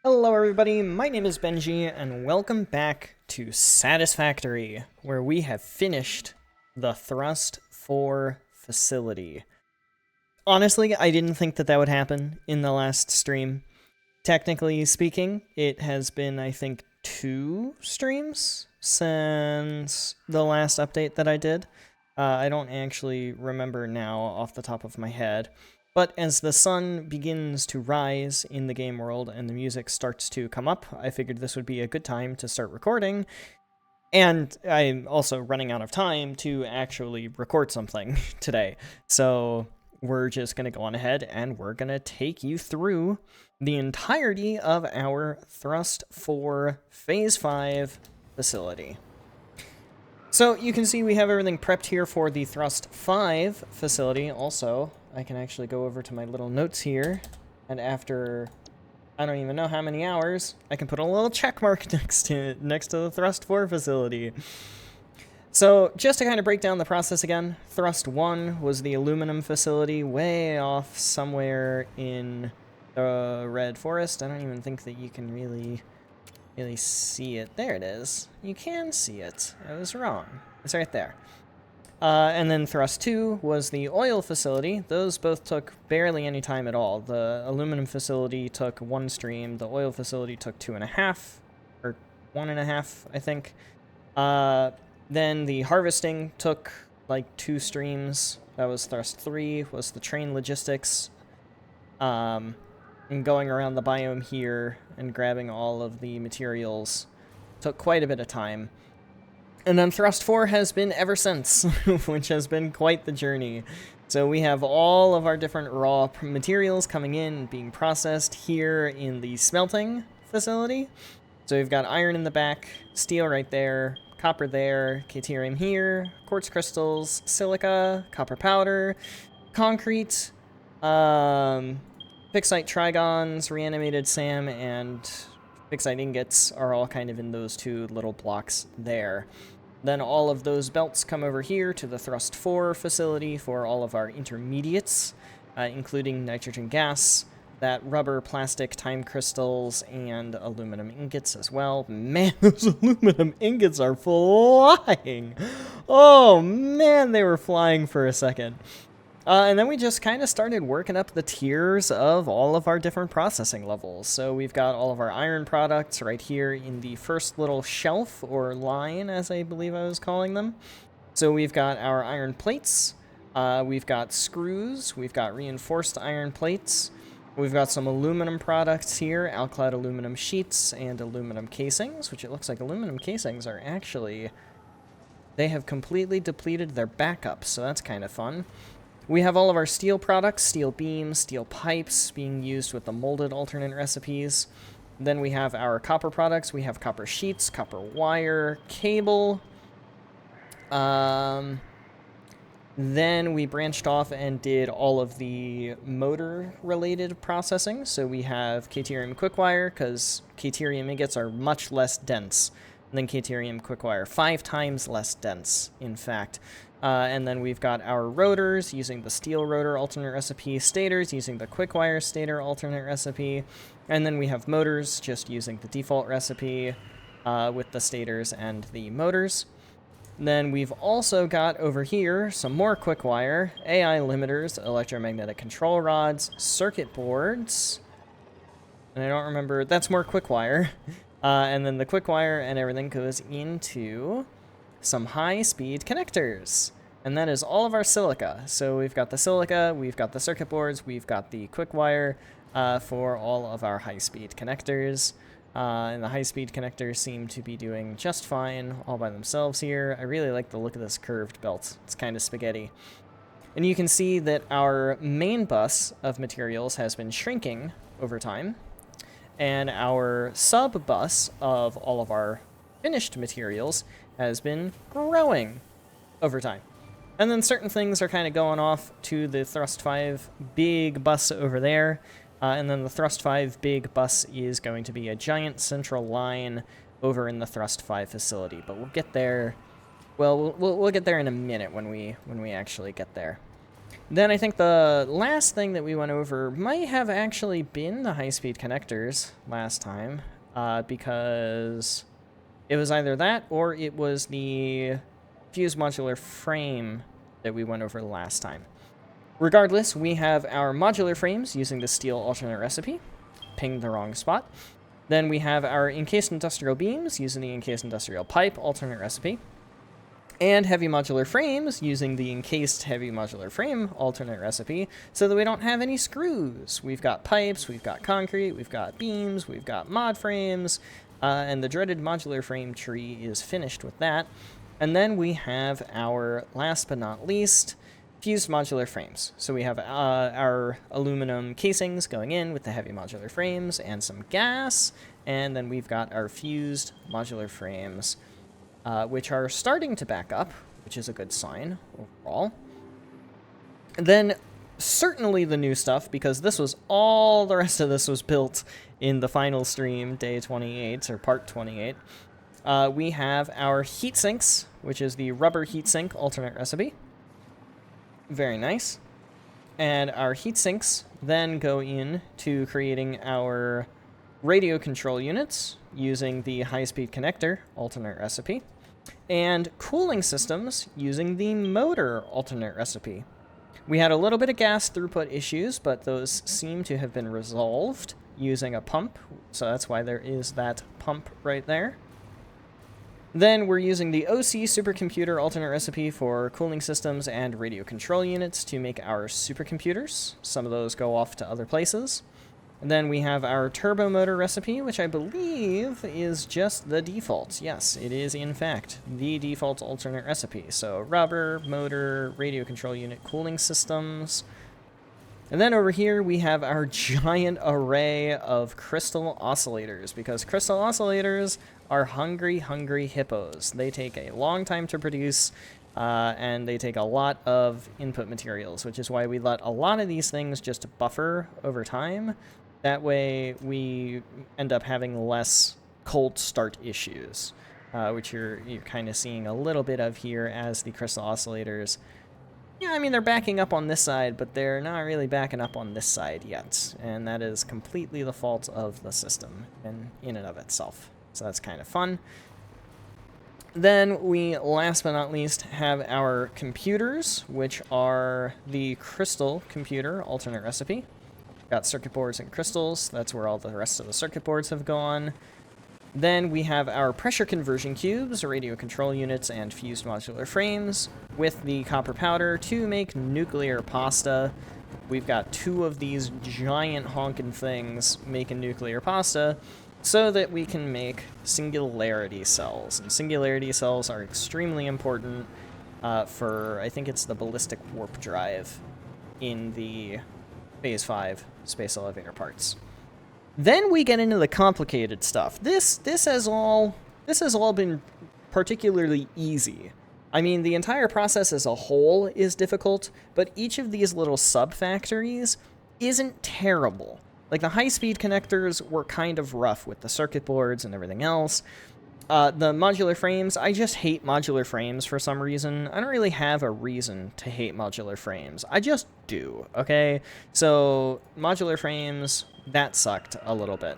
Hello everybody, my name is Benji, and welcome back to Satisfactory, where we have finished the Thrust 4 facility. Honestly, I didn't think that would happen in the last stream. Technically speaking, it has been, I think, 2 streams since the last update that I did. I don't actually remember now off the top of my head. But as the sun begins to rise in the game world and the music starts to come up, I figured this would be a good time to start recording. And I'm also running out of time to actually record something today. So we're just going to go on ahead and we're going to take you through the entirety of our Thrust 4 Phase 5 facility. So you can see we have everything prepped here for the Thrust 5 facility. Also, I can actually go over to my little notes here, and after I don't even know how many hours, I can put a little check mark next to the Thrust 4 facility. So just to kind of break down the process again, Thrust 1 was the aluminum facility way off somewhere in the Red Forest. I don't even think that you can really see it. There it is. You can see it. I was wrong. It's right there. And then Thrust 2 was the oil facility. Those both took barely any time at all. The aluminum facility took 1 stream. The oil facility took 2.5, or 1.5, I think. Then the harvesting took like 2 streams. That was Thrust 3, was the train logistics. And going around the biome here and grabbing all of the materials took quite a bit of time. And then Thrust 4 has been ever since, which has been quite the journey. So we have all of our different raw materials coming in and being processed here in the smelting facility. So we've got iron in the back, steel right there, copper there, caterium here, quartz crystals, silica, copper powder, concrete, Fixite trigons, reanimated SAM, and Fixite ingots are all kind of in those 2 little blocks there. Then all of those belts come over here to the Thrust 4 facility for all of our intermediates, including nitrogen gas, that rubber, plastic, time crystals, and aluminum ingots as well. Man, those aluminum ingots are flying! Oh man, they were flying for a second. And then we just kind of started working up the tiers of all of our different processing levels. So we've got all of our iron products right here in the first little shelf, or line, as I believe I was calling them. So we've got our iron plates, we've got screws, we've got reinforced iron plates, we've got some aluminum products here, alclad aluminum sheets, and aluminum casings, which it looks like aluminum casings are actually... they have completely depleted their backup, so that's kind of fun. We have all of our steel products, steel beams, steel pipes being used with the molded alternate recipes. Then we have our copper products. We have copper sheets, copper wire, cable. Then we branched off and did all of the motor-related processing. So we have caterium quickwire, because caterium ingots are much less dense than caterium quickwire. 5 times less dense, in fact. And then we've got our rotors using the steel rotor alternate recipe, stators using the quickwire stator alternate recipe, and then we have motors just using the default recipe with the stators and the motors. Then we've also got over here some more quickwire, AI limiters, electromagnetic control rods, circuit boards, and I don't remember, that's more quickwire. And then the quickwire and everything goes into some high-speed connectors, and that is all of our silica. So we've got the silica, we've got the circuit boards, we've got the quickwire for all of our high-speed connectors, and the high-speed connectors seem to be doing just fine all by themselves here. I really like the look of this curved belt. It's kind of spaghetti. And you can see that our main bus of materials has been shrinking over time, and our sub-bus of all of our finished materials has been growing over time. And then certain things are kind of going off to the Thrust 5 big bus over there. And then the Thrust 5 big bus is going to be a giant central line over in the Thrust 5 facility. But we'll get there. Well, we'll get there in a minute when we actually get there. Then I think the last thing that we went over might have actually been the high-speed connectors last time, because it was either that or it was the fused modular frame that we went over last time. Regardless, we have our modular frames using the steel alternate recipe. Pinged the wrong spot. Then we have our encased industrial beams using the encased industrial pipe alternate recipe. And heavy modular frames using the encased heavy modular frame alternate recipe so that we don't have any screws. We've got pipes, we've got concrete, we've got beams, we've got mod frames, and the dreaded modular frame tree is finished with that. And then we have our, last but not least, fused modular frames. So we have our aluminum casings going in with the heavy modular frames and some gas, and then we've got our fused modular frames, which are starting to back up, which is a good sign overall. And then certainly the new stuff, because this was all the rest of this was built in the final stream, day 28, or part 28. We have our heat sinks, which is the rubber heat sink alternate recipe. Very nice. And our heat sinks then go in to creating our radio control units using the high-speed connector alternate recipe, and cooling systems using the motor alternate recipe. We had a little bit of gas throughput issues, but those seem to have been resolved using a pump, so that's why there is that pump right there. Then we're using the OC supercomputer alternate recipe for cooling systems and radio control units to make our supercomputers. Some of those go off to other places. And then we have our turbo motor recipe, which I believe is just the default. Yes, it is in fact the default alternate recipe. So rubber, motor, radio control unit, cooling systems. And then over here we have our giant array of crystal oscillators, because crystal oscillators are hungry, hungry hippos. They take a long time to produce, and they take a lot of input materials, which is why we let a lot of these things just buffer over time. That way we end up having less cold start issues, which you're kind of seeing a little bit of here as the crystal oscillators. Yeah, I mean, they're backing up on this side, but they're not really backing up on this side yet, and that is completely the fault of the system in and of itself. So that's kind of fun. Then we, last but not least, have our computers, which are the crystal computer alternate recipe. Got circuit boards and crystals. That's where all the rest of the circuit boards have gone. Then we have our pressure conversion cubes, radio control units, and fused modular frames with the copper powder to make nuclear pasta. We've got 2 of these giant honking things making nuclear pasta so that we can make singularity cells. And singularity cells are extremely important for, I think it's the ballistic warp drive in the Phase 5 space elevator parts. Then we get into the complicated stuff. This has all been particularly easy. I mean, the entire process as a whole is difficult, but each of these little sub-factories isn't terrible. Like, the high-speed connectors were kind of rough with the circuit boards and everything else. The modular frames, I just hate modular frames for some reason. I don't really have a reason to hate modular frames. I just do, okay? So, modular frames, that sucked a little bit.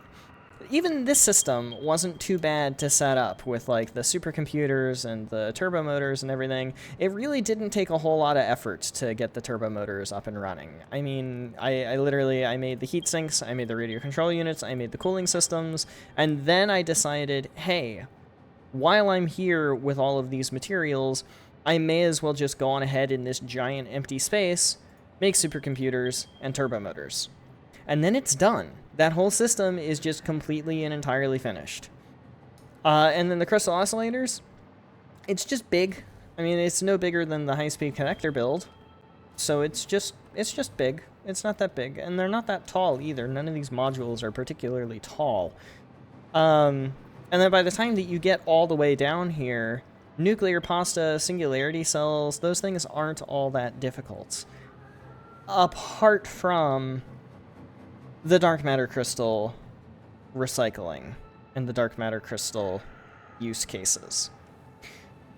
Even this system wasn't too bad to set up with, like, the supercomputers and the turbo motors and everything. It really didn't take a whole lot of effort to get the turbo motors up and running. I mean, I literally made the heat sinks, I made the radio control units, I made the cooling systems, and then I decided, hey, while I'm here with all of these materials, I may as well just go on ahead in this giant empty space, make supercomputers and turbo motors. And then it's done. That whole system is just completely and entirely finished. And then the crystal oscillators, it's just big. I mean, it's no bigger than the high-speed connector build. So it's just big. It's not that big. And they're not that tall either. None of these modules are particularly tall. And then by the time that you get all the way down here, nuclear pasta, singularity cells, those things aren't all that difficult. Apart from the dark matter crystal recycling and the dark matter crystal use cases.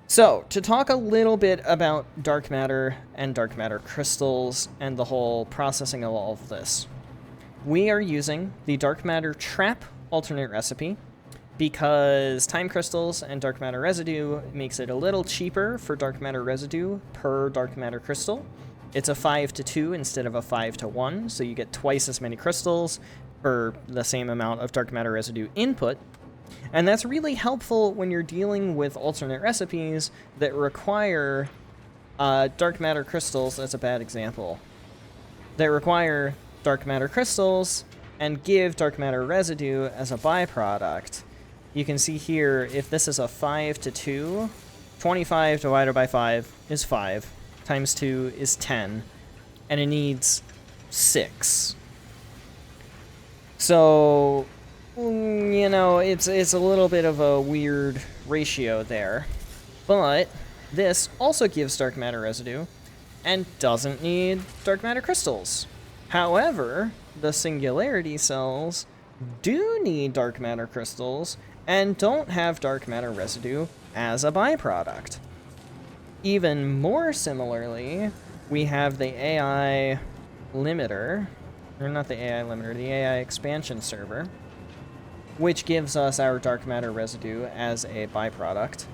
So, to talk a little bit about dark matter and dark matter crystals and the whole processing of all of this, we are using the dark matter trap alternate recipe because time crystals and dark matter residue makes it a little cheaper for dark matter residue per dark matter crystal. It's a 5-to-2 instead of a 5-to-1, so you get twice as many crystals for the same amount of dark matter residue input. And that's really helpful when you're dealing with alternate recipes that require dark matter crystals. That's a bad example. That require dark matter crystals and give dark matter residue as a byproduct. You can see here, if this is a 5-to-2, 25 divided by 5 is 5, times 2 is 10, and it needs 6. So, you know, it's a little bit of a weird ratio there, but this also gives dark matter residue and doesn't need dark matter crystals. However, the singularity cells do need dark matter crystals and don't have dark matter residue as a byproduct. Even more similarly, we have the AI limiter, or not the AI limiter, the AI expansion server, which gives us our dark matter residue as a byproduct.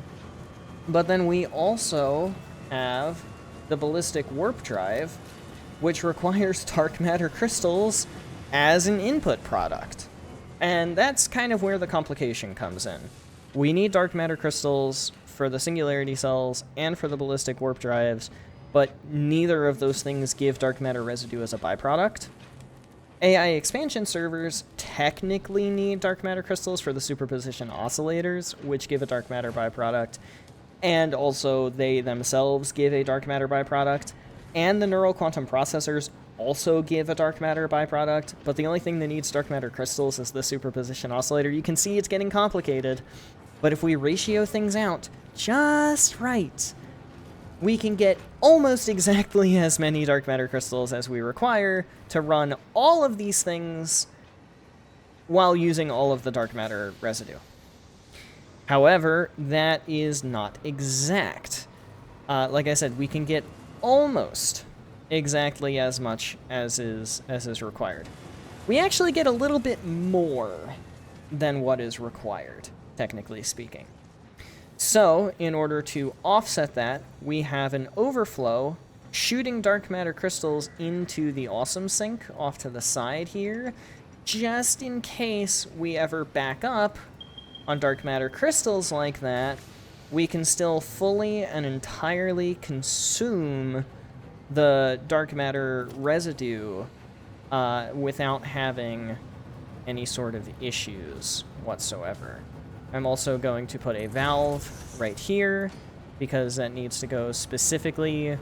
But then we also have the ballistic warp drive, which requires dark matter crystals as an input product. And that's kind of where the complication comes in. We need dark matter crystals for the singularity cells and for the ballistic warp drives, but neither of those things give dark matter residue as a byproduct. AI expansion servers technically need dark matter crystals for the superposition oscillators, which give a dark matter byproduct, and also they themselves give a dark matter byproduct, and the neural quantum processors also give a dark matter byproduct, but the only thing that needs dark matter crystals is the superposition oscillator. You can see it's getting complicated, but if we ratio things out just right, we can get almost exactly as many dark matter crystals as we require to run all of these things while using all of the dark matter residue. However, that is not exact. Like I said, we can get almost exactly as much as is required. We actually get a little bit more than what is required, technically speaking. So, in order to offset that, we have an overflow shooting dark matter crystals into the awesome sink off to the side here, just in case we ever back up on dark matter crystals like that, we can still fully and entirely consume the dark matter residue without having any sort of issues whatsoever. I'm also going to put a valve right here because that needs to go specifically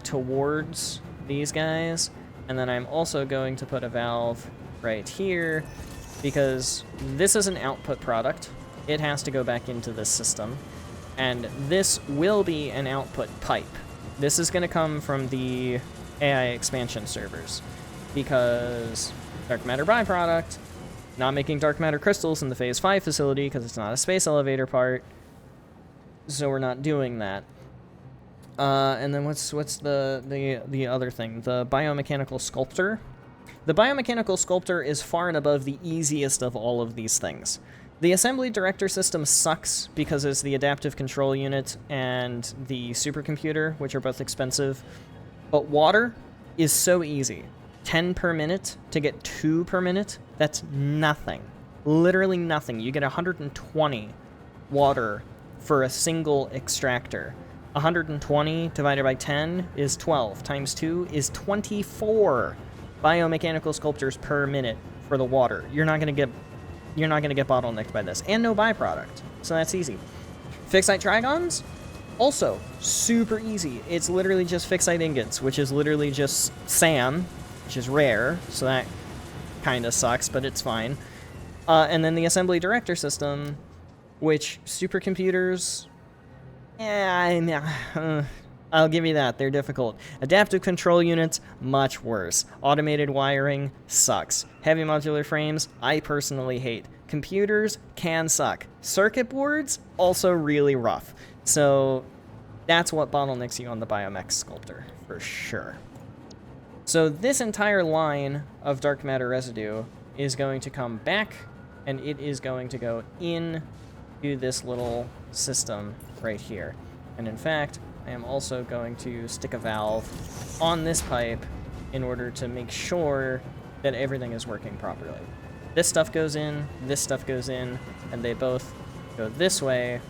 towards these guys. And then I'm also going to put a valve right here because this is an output product. It has to go back into this system. And this will be an output pipe. This is going to come from the AI expansion servers because dark matter byproduct, not making dark matter crystals in the phase 5 facility because it's not a space elevator part, so we're not doing that. And then what's the other thing? The biomechanical sculptor. The biomechanical sculptor is far and above the easiest of all of these things. The assembly director system sucks because it's the adaptive control unit and the supercomputer, which are both expensive. But water is so easy. 10 per minute to get 2 per minute, that's nothing. Literally nothing. You get 120 water for a single extractor. 120 divided by 10 is 12, times 2 is 24 biomechanical sculptures per minute for the water. You're not gonna get bottlenecked by this, and no byproduct, so that's easy. Fixite trigons, also super easy. It's literally just fixite ingots, which is literally just SAM, which is rare, so that kind of sucks, but it's fine. And then the assembly director system, which supercomputers, I'll give you that. They're difficult. Adaptive control units, much worse. Automated wiring sucks. Heavy modular frames, I personally hate. Computers can suck. Circuit boards, also really rough. So that's what bottlenecks you on the Biomech Sculptor, for sure. So this entire line of dark matter residue is going to come back, and it is going to go in to this little system right here. And in fact, I am also going to stick a valve on this pipe in order to make sure that everything is working properly. This stuff goes in, and they both go this way.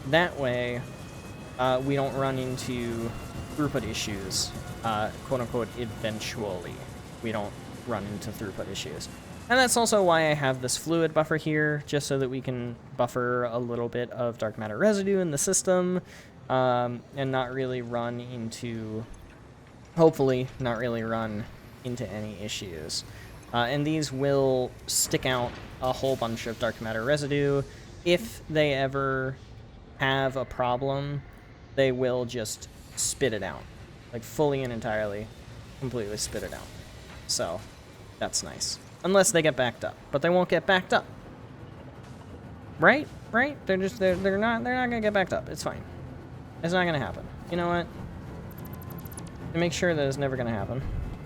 That way, we don't run into throughput issues, quote-unquote, eventually. We don't run into throughput issues. And that's also why I have this fluid buffer here, just so that we can buffer a little bit of dark matter residue in the system, and not really run into, hopefully, not really run into any issues. And these will stick out a whole bunch of dark matter residue. If they ever have a problem, they will just spit it out. Like, fully and entirely, completely spit it out. So, that's nice. Unless they get backed up. But they won't get backed up. Right? Right? They're not gonna get backed up. It's fine. It's not gonna happen. You know what? To make sure that it's never gonna happen.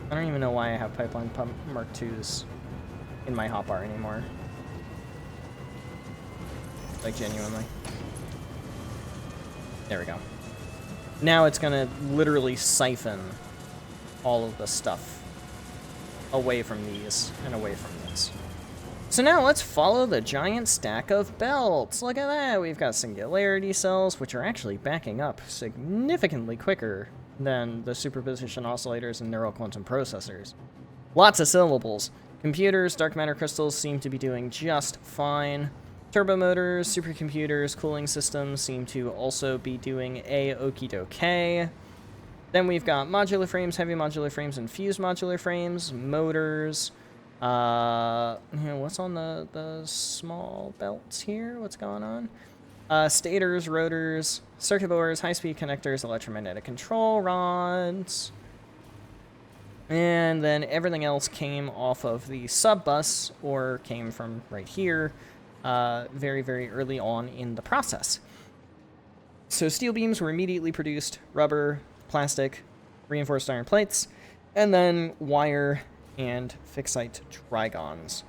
I don't even know why I have Pipeline Pump Mark IIs in my hotbar anymore. Like, genuinely. There we go. Now it's gonna literally siphon all of the stuff away from these and away from this. So now let's follow the giant stack of belts. Look at that. We've got singularity cells, which are actually backing up significantly quicker than the superposition oscillators and neural quantum processors. Lots of syllables. Computers, dark matter crystals seem to be doing just fine. Turbo motors, supercomputers, cooling systems seem to also be doing a-okie dokie. Then we've got modular frames, heavy modular frames, and fused modular frames, motors. What's on the small belts here? What's going on? Stators, rotors, circuit boards, high-speed connectors, electromagnetic control rods. And then everything else came off of the sub-bus, or came from right here, very, very early on in the process. So steel beams were immediately produced, rubber, plastic, reinforced iron plates, and then wire and fixite trigons.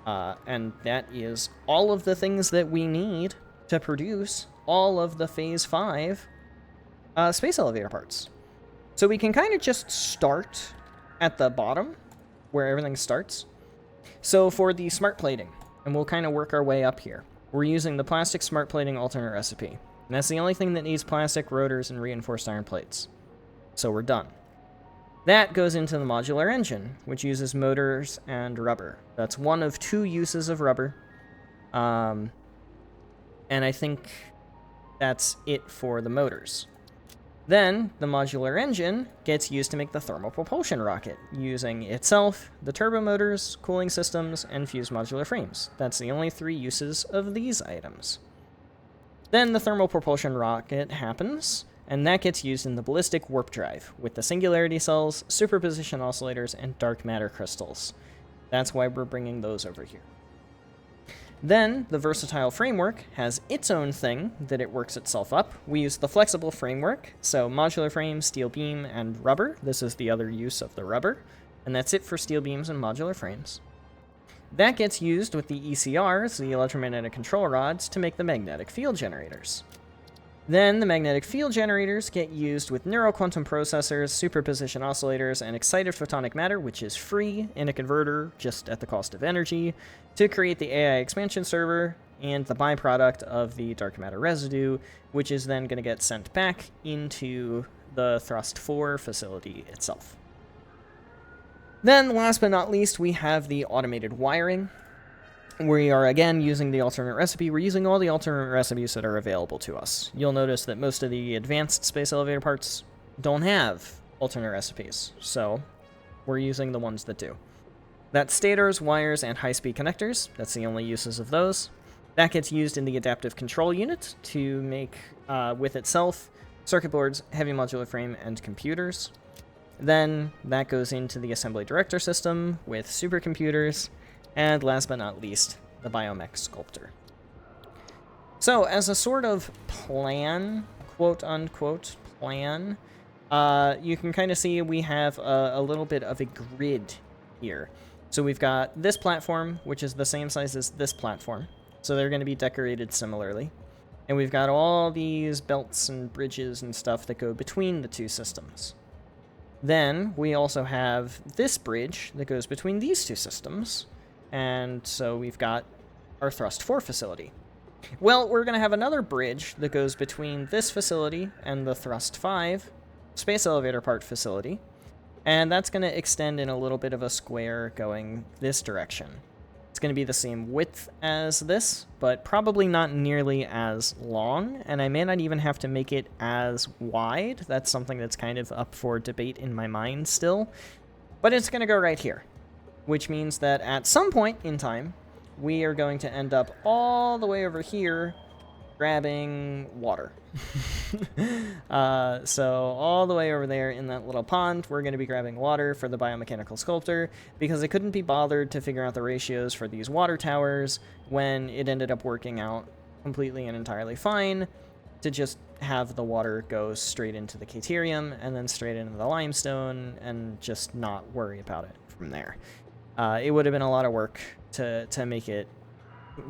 And that is all of the things that we need to produce all of the Phase 5 space elevator parts. So we can kind of just start at the bottom, where everything starts. So for the smart plating, and we'll kind of work our way up here, we're using the plastic smart plating alternate recipe. And that's the only thing that needs plastic, rotors, and reinforced iron plates. So we're done. That goes into the modular engine, which uses motors and rubber. That's one of 2 uses of rubber. And I think that's it for the motors. Then, the modular engine gets used to make the thermal propulsion rocket, using itself, the turbo motors, cooling systems, and fused modular frames. That's the only 3 uses of these items. Then the thermal propulsion rocket happens, and that gets used in the ballistic warp drive, with the singularity cells, superposition oscillators, and dark matter crystals. That's why we're bringing those over here. Then, the versatile framework has its own thing that it works itself up. We use the flexible framework, so modular frame, steel beam, and rubber. This is the other use of the rubber, and that's it for steel beams and modular frames. That gets used with the ECRs, the electromagnetic control rods, to make the magnetic field generators. Then the magnetic field generators get used with neural quantum processors, superposition oscillators, and excited photonic matter, which is free in a converter, just at the cost of energy, to create the AI expansion server and the byproduct of the dark matter residue, which is then going to get sent back into the Thrust 4 facility itself. Then, last but not least, we have the automated wiring. We are, again, using the alternate recipe. We're using all the alternate recipes that are available to us. You'll notice that most of the advanced space elevator parts don't have alternate recipes, so we're using the ones that do. That's stators, wires, and high-speed connectors. That's the only uses of those. That gets used in the adaptive control unit to make, with itself, circuit boards, heavy modular frame, and computers. Then that goes into the assembly director system with supercomputers, and last but not least, the biomech sculptor. So as a sort of plan, quote unquote plan, you can kind of see we have a little bit of a grid here. So we've got this platform, which is the same size as this platform. So they're going to be decorated similarly. And we've got all these belts and bridges and stuff that go between the two systems. Then we also have this bridge that goes between these two systems. And so we've got our Thrust 4 facility. Well, we're going to have another bridge that goes between this facility and the Thrust 5 space elevator part facility. And that's going to extend in a little bit of a square going this direction. It's going to be the same width as this, but probably not nearly as long, and I may not even have to make it as wide. That's something that's kind of up for debate in my mind still. But it's going to go right here, which means that at some point in time, we are going to end up all the way over here grabbing water. So all the way over there in that little pond, we're going to be grabbing water for the biomechanical sculptor, because I couldn't be bothered to figure out the ratios for these water towers when it ended up working out completely and entirely fine to just have the water go straight into the caterium and then straight into the limestone and just not worry about it from there. It would have been a lot of work to make it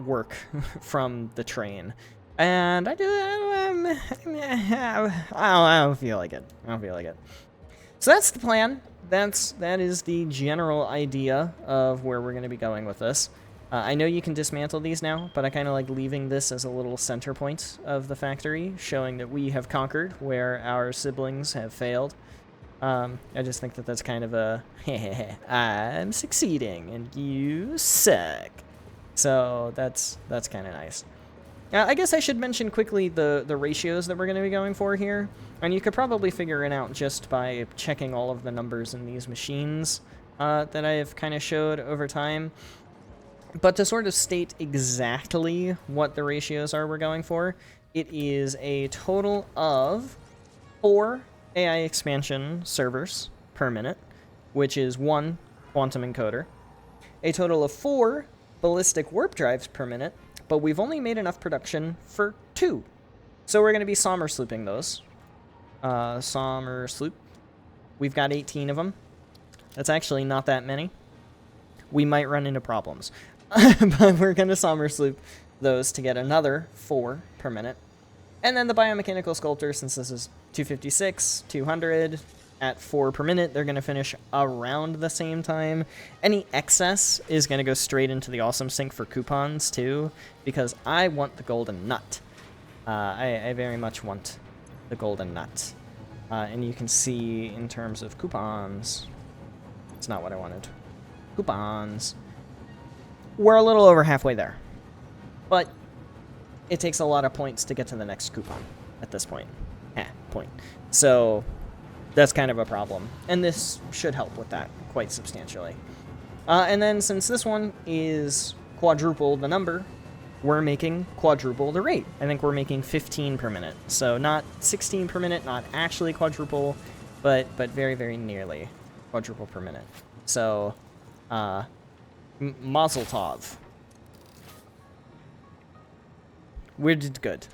work from the train. And I don't feel like it. I don't feel like it. So that's the plan. That is the general idea of where we're going to be going with this. I know you can dismantle these now, but I kind of like leaving this as a little center point of the factory, showing that we have conquered where our siblings have failed. I just think that that's kind of a, I'm succeeding and you suck. So that's kind of nice. I guess I should mention quickly the ratios that we're going to be going for here. And you could probably figure it out just by checking all of the numbers in these machines that I've kind of showed over time. But to sort of state exactly what the ratios are we're going for, it is a total of 4 AI expansion servers per minute, which is 1 quantum encoder. A total of 4 ballistic warp drives per minute, but we've only made enough production for 2. So we're going to be sommer slooping those. Sommer sloop. We've got 18 of them. That's actually not that many. We might run into problems. But we're going to sommer sloop those to get another 4 per minute. And then the biomechanical sculptor, since this is 256, 200, at 4 per minute, they're going to finish around the same time. Any excess is going to go straight into the awesome sink for coupons, too, because I want the golden nut. I very much want the golden nut. And you can see in terms of coupons, it's not what I wanted. Coupons. We're a little over halfway there. But it takes a lot of points to get to the next coupon at this point. Point. So that's kind of a problem. And this should help with that quite substantially. And then since this one is quadruple the number, we're making quadruple the rate. I think we're making 15 per minute. So not 16 per minute, not actually quadruple, but very, very nearly quadruple per minute. So, mazel tov. We did good.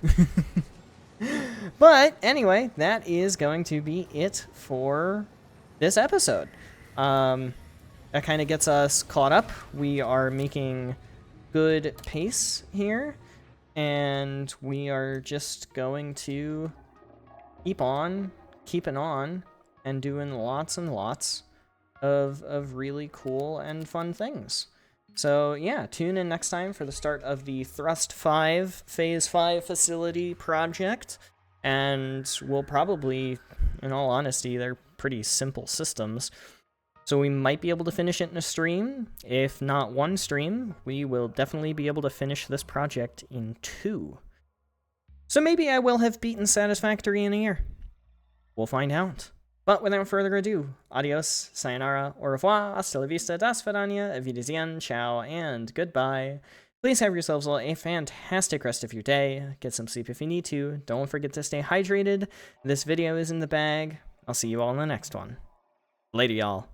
But anyway, that is going to be it for this episode. That kind of gets us caught up. We are making good pace here, and we are just going to keep on keeping on and doing lots and lots of really cool and fun things. So yeah, tune in next time for the start of the Thrust 5 Phase 5 facility project, and we'll probably, in all honesty, they're pretty simple systems, so we might be able to finish it in a stream. If not one stream, we will definitely be able to finish this project in 2. So maybe I will have beaten Satisfactory in a year. We'll find out. But without further ado, adios, sayonara, au revoir, hasta la vista, das vidania, auf Wiedersehen, ciao, and goodbye. Please have yourselves all a fantastic rest of your day. Get some sleep if you need to. Don't forget to stay hydrated. This video is in the bag. I'll see you all in the next one. Later, y'all.